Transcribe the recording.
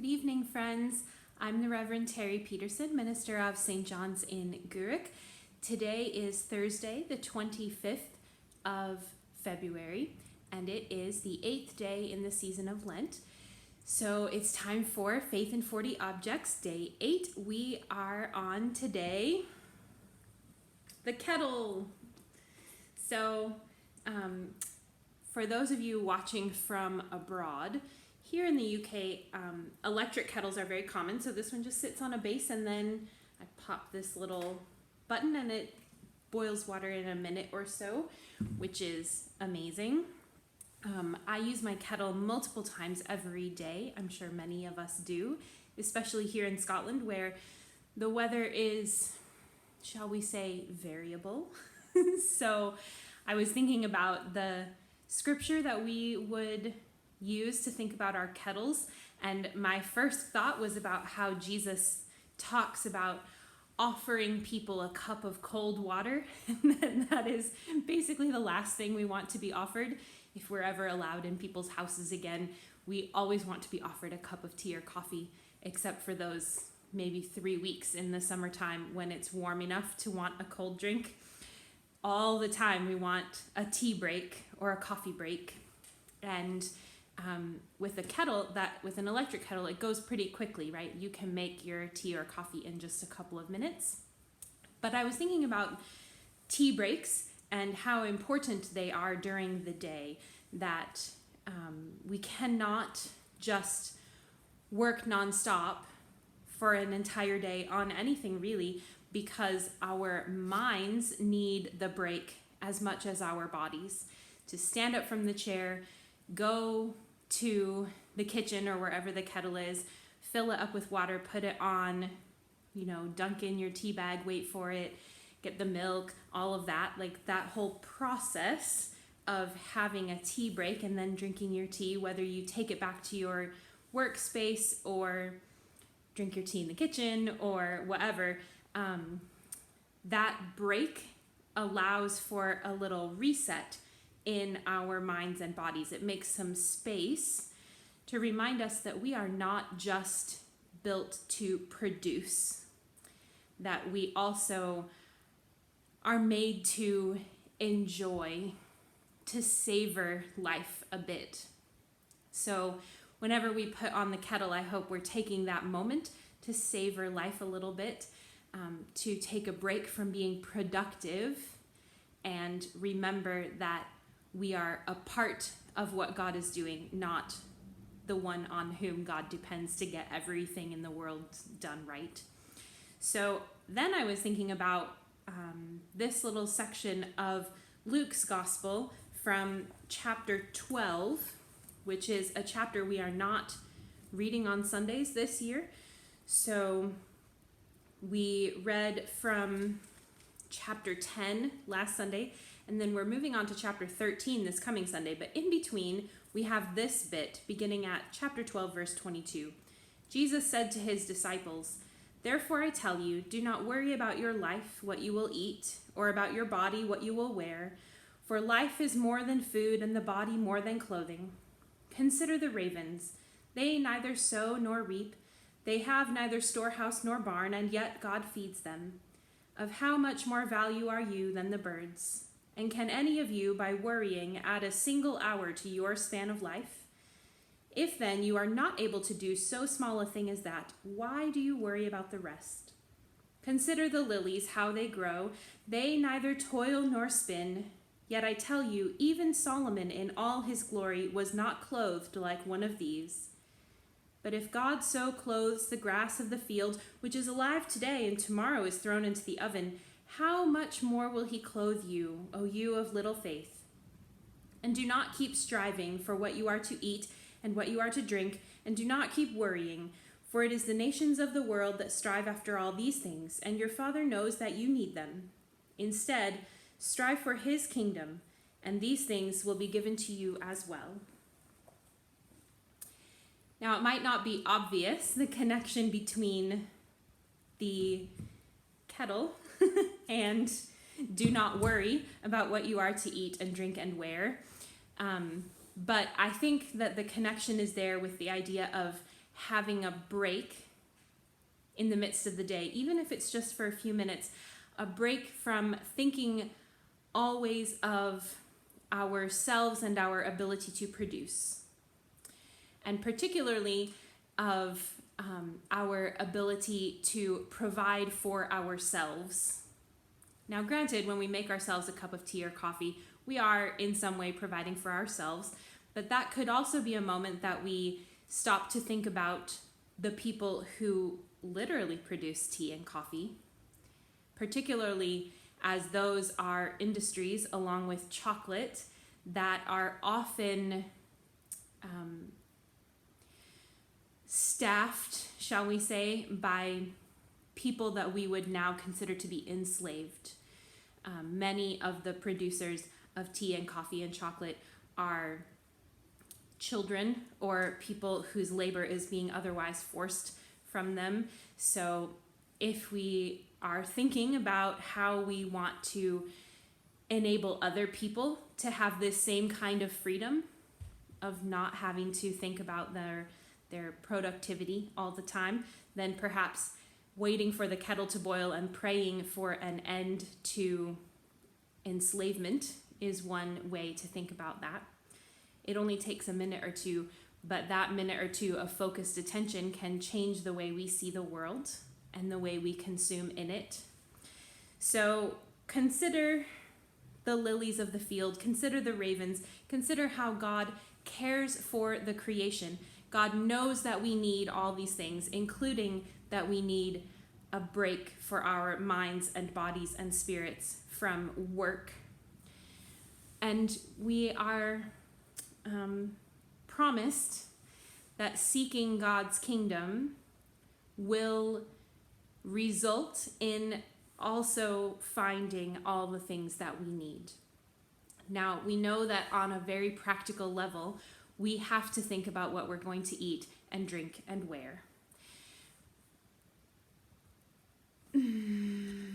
Good evening, friends. I'm the Reverend Terry Peterson, minister of St. John's in Guruk. Today is Thursday, the 25th of February, and it is the 8th day in the season of Lent. So it's time for Faith in 40 Objects, Day 8. We are on today the kettle. So for those of you watching from abroad, here in the UK, electric kettles are very common. So this one just sits on a base, and then I pop this little button and it boils water in a minute or so, which is amazing. I use my kettle multiple times every day. I'm sure many of us do, especially here in Scotland, where the weather is, shall we say, variable. So I was thinking about the scripture that we would use to think about our kettles, and my first thought was about how Jesus talks about offering people a cup of cold water, and that is basically the last thing we want to be offered. If we're ever allowed in people's houses again, we always want to be offered a cup of tea or coffee, except for those maybe 3 weeks in the summertime when it's warm enough to want a cold drink. All the time we want a tea break or a coffee break. And with an electric kettle, it goes pretty quickly, right? You can make your tea or coffee in just a couple of minutes. But I was thinking about tea breaks and how important they are during the day, that we cannot just work nonstop for an entire day on anything really, because our minds need the break as much as our bodies. To stand up from the chair, go to the kitchen or wherever the kettle is, fill it up with water, put it on, dunk in your tea bag, wait for it, get the milk, all of that. Like that whole process of having a tea break and then drinking your tea, whether you take it back to your workspace or drink your tea in the kitchen or whatever, that break allows for a little reset in our minds and bodies. It makes some space to remind us that we are not just built to produce, that we also are made to enjoy, to savor life a bit. So whenever we put on the kettle, I hope we're taking that moment to savor life a little bit, to take a break from being productive and remember that we are a part of what God is doing, not the one on whom God depends to get everything in the world done right. So then I was thinking about this little section of Luke's Gospel from chapter 12, which is a chapter we are not reading on Sundays this year. So we read from chapter 10 last Sunday, and then we're moving on to chapter 13 this coming Sunday. But in between, we have this bit beginning at chapter 12, verse 22. Jesus said to his disciples, "Therefore I tell you, do not worry about your life, what you will eat, or about your body, what you will wear. For life is more than food, and the body more than clothing. Consider the ravens. They neither sow nor reap. They have neither storehouse nor barn, and yet God feeds them. Of how much more value are you than the birds? And can any of you, by worrying, add a single hour to your span of life? If then you are not able to do so small a thing as that, why do you worry about the rest? Consider the lilies, how they grow. They neither toil nor spin. Yet I tell you, even Solomon in all his glory was not clothed like one of these. But if God so clothes the grass of the field, which is alive today and tomorrow is thrown into the oven, how much more will he clothe you, O you of little faith? And do not keep striving for what you are to eat and what you are to drink, and do not keep worrying, for it is the nations of the world that strive after all these things, and your Father knows that you need them. Instead, strive for his kingdom, and these things will be given to you as well." Now, it might not be obvious, the connection between the kettle and do not worry about what you are to eat and drink and wear. But I think that the connection is there with the idea of having a break in the midst of the day, even if it's just for a few minutes, a break from thinking always of ourselves and our ability to produce, and particularly of our ability to provide for ourselves. Now, granted, when we make ourselves a cup of tea or coffee, we are in some way providing for ourselves, but that could also be a moment that we stop to think about the people who literally produce tea and coffee, particularly as those are industries, along with chocolate, that are often staffed, shall we say, by people that we would now consider to be enslaved. Many of the producers of tea and coffee and chocolate are children or people whose labor is being otherwise forced from them. So if we are thinking about how we want to enable other people to have this same kind of freedom of not having to think about their productivity all the time, then perhaps waiting for the kettle to boil and praying for an end to enslavement is one way to think about that. It only takes a minute or two, but that minute or two of focused attention can change the way we see the world and the way we consume in it. So consider the lilies of the field, consider the ravens, consider how God cares for the creation. God knows that we need all these things, including that we need a break for our minds and bodies and spirits from work. And we are promised that seeking God's kingdom will result in also finding all the things that we need. Now, we know that on a very practical level, we have to think about what we're going to eat and drink and wear.